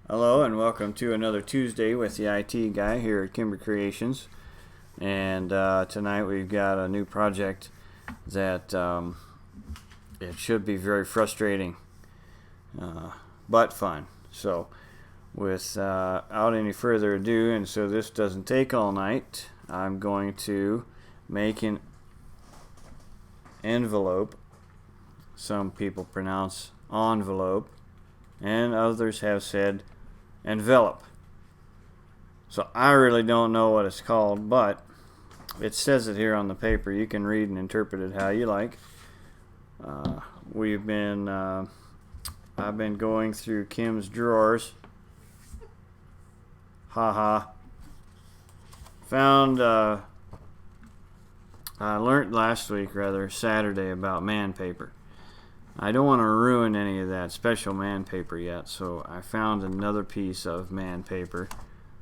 Hello and welcome to another Tuesday with the IT guy here at Kimber Creations. And tonight we've got a new project that it should be very frustrating, but fun. So without any further ado, and so this doesn't take all night, I'm going to make an envelope. Some people pronounce envelope, and others have said envelope. So I really don't know what it's called, but it says it here on the paper. You can read and interpret it how you like. I've been going through Kim's drawers. Found I learned last week, Saturday, about man paper. I don't want to ruin any of that special man paper yet, so I found another piece of man paper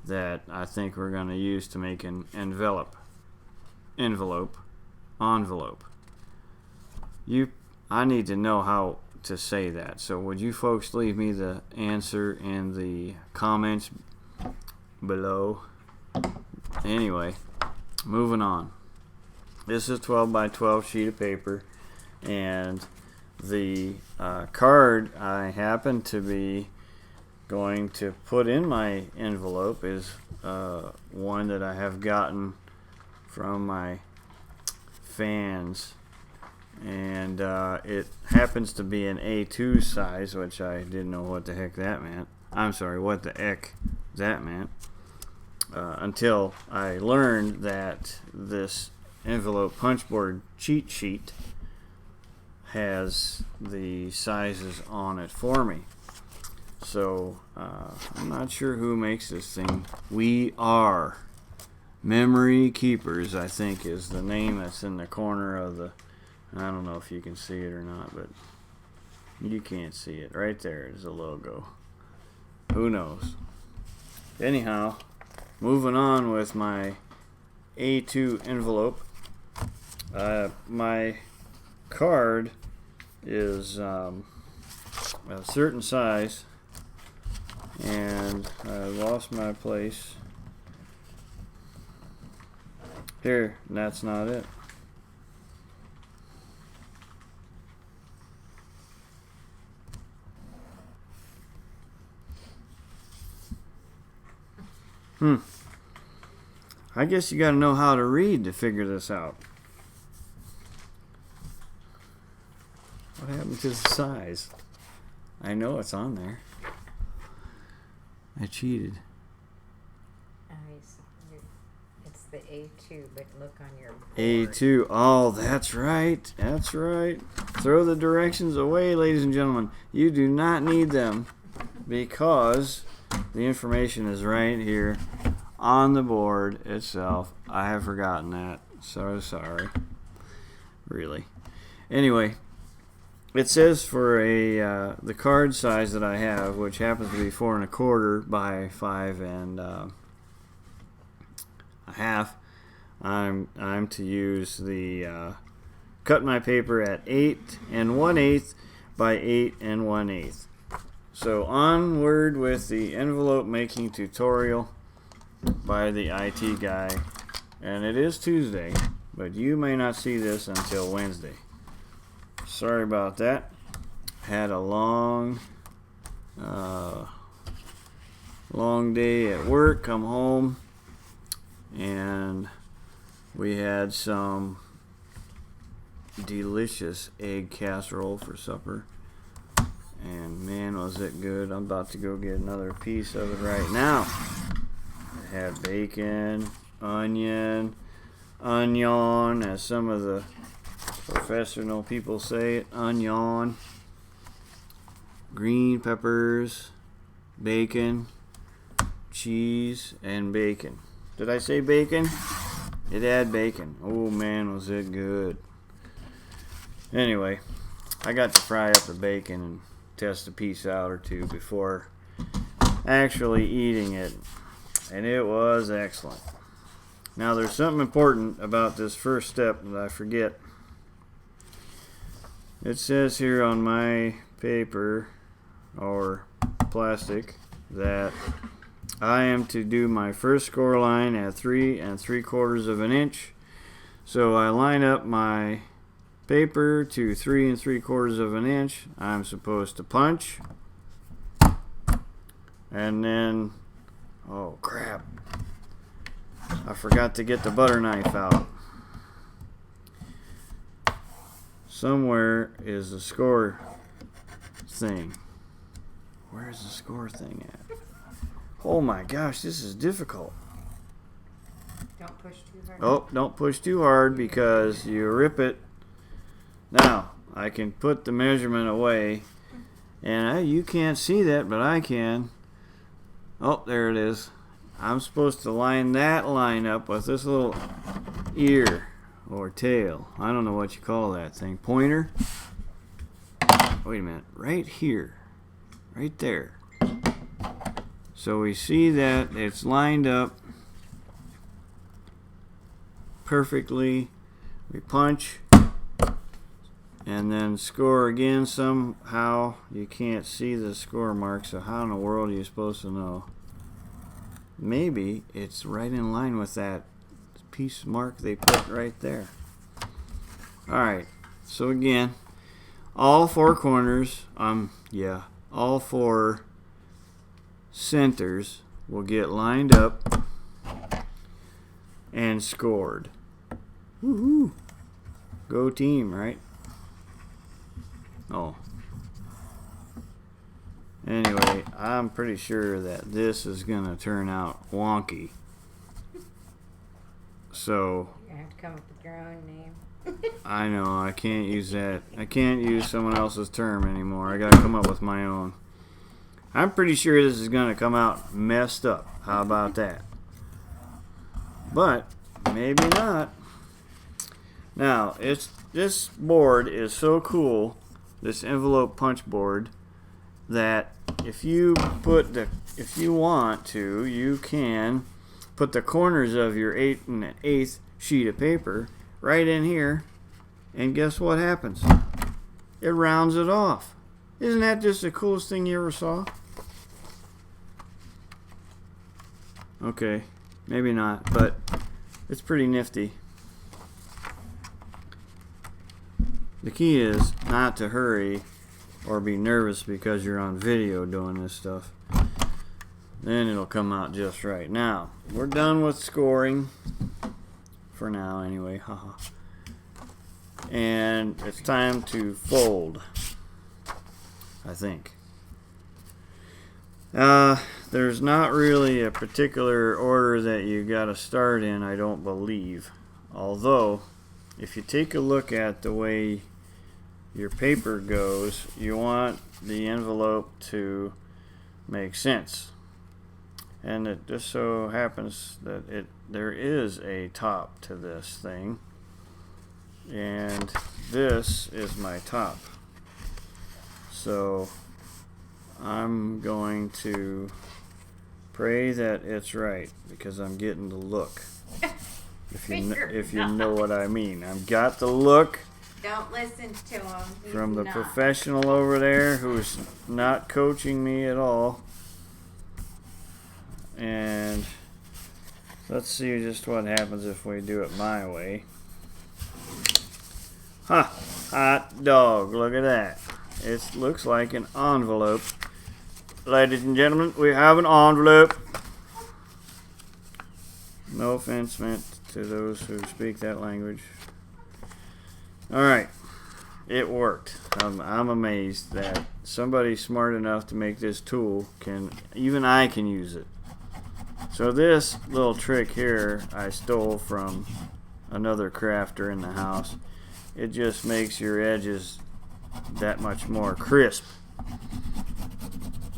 that I think we're going to use to make an envelope. I need to know how to say that, so would you folks leave me the answer in the comments below? Anyway, moving on. This is a 12 by 12 sheet of paper, and the card I happen to be going to put in my envelope is one that I have gotten from my fans, and it happens to be an A2 size, which I didn't know what the heck that meant. I'm sorry, what the heck that meant, until I learned that this envelope punchboard cheat sheet has the sizes on it for me. So I'm not sure who makes this thing. We Are Memory Keepers, I think, is the name that's in the corner of the. I don't know if you can see it or not, but you can't see it. Right there is the logo. Who knows? Anyhow, moving on with my A2 envelope. My card is a certain size, and I lost my place here. That's not it. I guess you gotta know how to read to figure this out. What happened to the size? I know it's on there. I cheated. It's the A2, but look on your board. A2. Oh, that's right. That's right. Throw the directions away, ladies and gentlemen. You do not need them because the information is right here on the board itself. I have forgotten that. So sorry. Really. Anyway. It says for the card size that I have, which happens to be 4 1/4 by 5 1/2, I'm to use the cut my paper at 8 1/8 by 8 1/8. So onward with the envelope making tutorial by the IT guy, and it is Tuesday, but you may not see this until Wednesday. Sorry about that. Had a long day at work. Come home, and we had some delicious egg casserole for supper. And man, was it good. I'm about to go get another piece of it right now. It had bacon, onion, as some of the professional people say it, onion, green peppers, bacon, cheese, and bacon. Did I say bacon? It had bacon. Oh man, was it good. Anyway, I got to fry up the bacon and test a piece out or two before actually eating it, and it was excellent. Now there's something important about this first step that I forget. It says here on my paper or plastic that I am to do my first score line at 3 3/4 of an inch. So I line up my paper to 3 3/4 of an inch. I'm supposed to punch. And then, oh crap, I forgot to get the butter knife out. Somewhere is the score thing. Where's the score thing at? Oh my gosh, this is difficult. Don't push too hard. Oh, don't push too hard because you rip it. Now, I can put the measurement away. And you can't see that, but I can. Oh, there it is. I'm supposed to line that line up with this little ear or tail. I don't know what you call that thing. Pointer? Wait a minute. Right here. Right there. So we see that it's lined up perfectly. We punch and then score again. Somehow you can't see the score mark, so how in the world are you supposed to know? Maybe it's right in line with that piece mark they put right there. Alright, so again, all four corners, all four centers will get lined up and scored. Woohoo! Go team, right? Oh. Anyway, I'm pretty sure that this is going to turn out wonky. So, You have to come up with your own name. I know, I can't use that. I can't use someone else's term anymore. I got to come up with my own. I'm pretty sure this is going to come out messed up. How about that? But, maybe not. Now, this board is so cool, this envelope punch board, that if you want to, you can put the corners of your 8 1/8 sheet of paper right in here, and guess what happens? It rounds it off. Isn't that just the coolest thing you ever saw? Okay, maybe not, but it's pretty nifty. The key is not to hurry or be nervous because you're on video doing this stuff. Then it'll come out just right. Now, we're done with scoring. For now, anyway. Haha. And it's time to fold. I think. There's not really a particular order that you gotta start in, I don't believe. Although, if you take a look at the way your paper goes, you want the envelope to make sense. And it just so happens that there is a top to this thing, and this is my top. So I'm going to pray that it's right because I'm getting the look. If you know what I mean. I've got the look. Don't listen to him. He's From the not. professional over there who's not coaching me at all. And let's see just what happens if we do it my way. Hot dog, look at that. It looks like an envelope. Ladies and gentlemen, we have an envelope. No offense meant to those who speak that language. Alright, it worked. I'm amazed that somebody smart enough to make this tool even I can use it. So this little trick here I stole from another crafter in the house. It just makes your edges that much more crisp.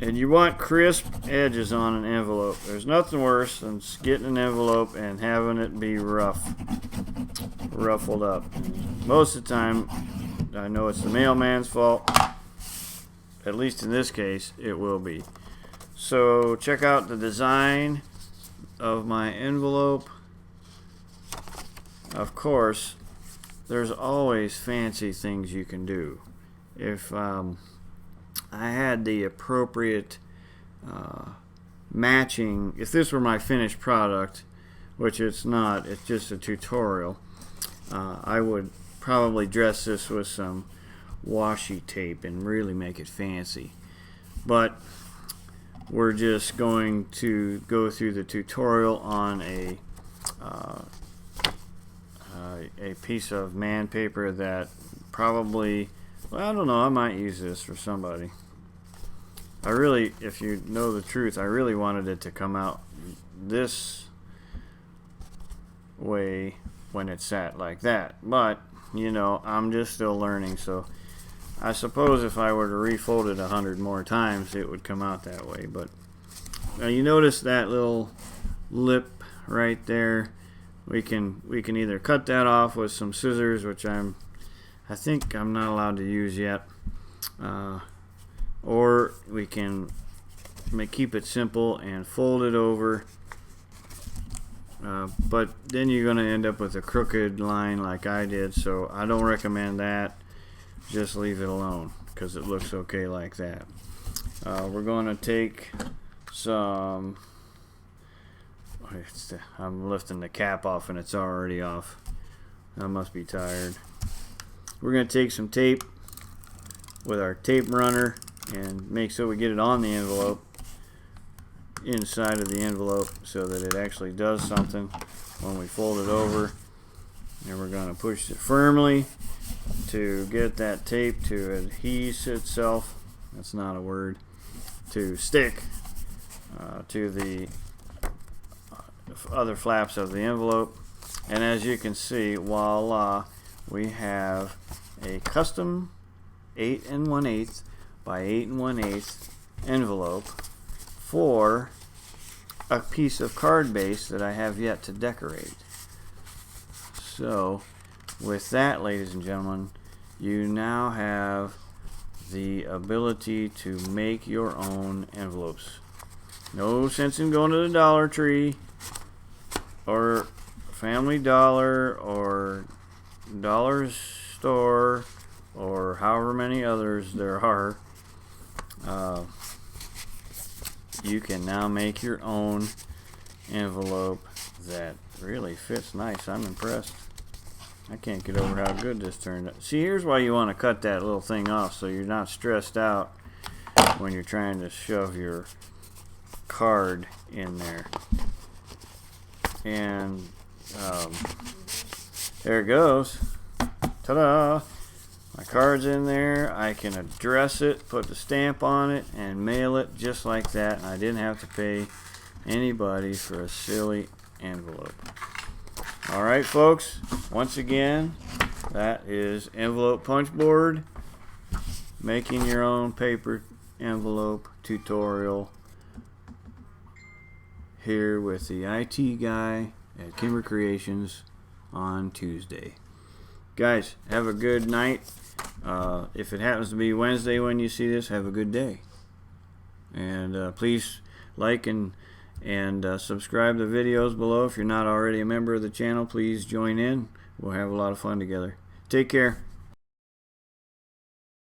And you want crisp edges on an envelope. There's nothing worse than getting an envelope and having it be ruffled up. Most of the time, I know it's the mailman's fault. At least in this case, it will be. So check out the design of my envelope. Of course, there's always fancy things you can do. If I had the appropriate matching, if this were my finished product, which it's not, it's just a tutorial, I would probably dress this with some washi tape and really make it fancy. But we're just going to go through the tutorial on a piece of man paper that probably, well, I don't know, I might use this for somebody. I really, if you know the truth, I really wanted it to come out this way when it's sat like that, but you know, I'm just still learning, so I suppose if I were to refold it 100 more times it would come out that way. But you notice that little lip right there, we can either cut that off with some scissors, which I think I'm not allowed to use yet, or we can keep it simple and fold it over. But then you're going to end up with a crooked line like I did, so I don't recommend that. Just leave it alone because it looks okay like that. We're going to take some, I'm lifting the cap off and it's already off. I must be tired. We're going to take some tape with our tape runner and make sure we get it on the envelope, inside of the envelope, so that it actually does something when we fold it over. And we're going to push it firmly to get that tape to adhere itself, that's not a word, to stick to the other flaps of the envelope. And as you can see, voila, we have a custom 8 1/8 by 8 1/8 envelope for a piece of card base that I have yet to decorate. So with that, ladies and gentlemen, you now have the ability to make your own envelopes. No sense in going to the Dollar Tree or Family Dollar or Dollar Store or however many others there are. You can now make your own envelope that really fits nice. I'm impressed. I can't get over how good this turned out. See, here's why you want to cut that little thing off, so you're not stressed out when you're trying to shove your card in there. And there it goes. Ta-da! My card's in there. I can address it, put the stamp on it, and mail it just like that. And I didn't have to pay anybody for a silly envelope. Alright, folks, once again, that is Envelope Punch Board, making your own paper envelope tutorial here with the IT guy at Kimber Creations on Tuesday. Guys, have a good night. If it happens to be Wednesday when you see this, have a good day. And please like and subscribe to the videos below. If you're not already a member of the channel, please join in. We'll have a lot of fun together. Take care.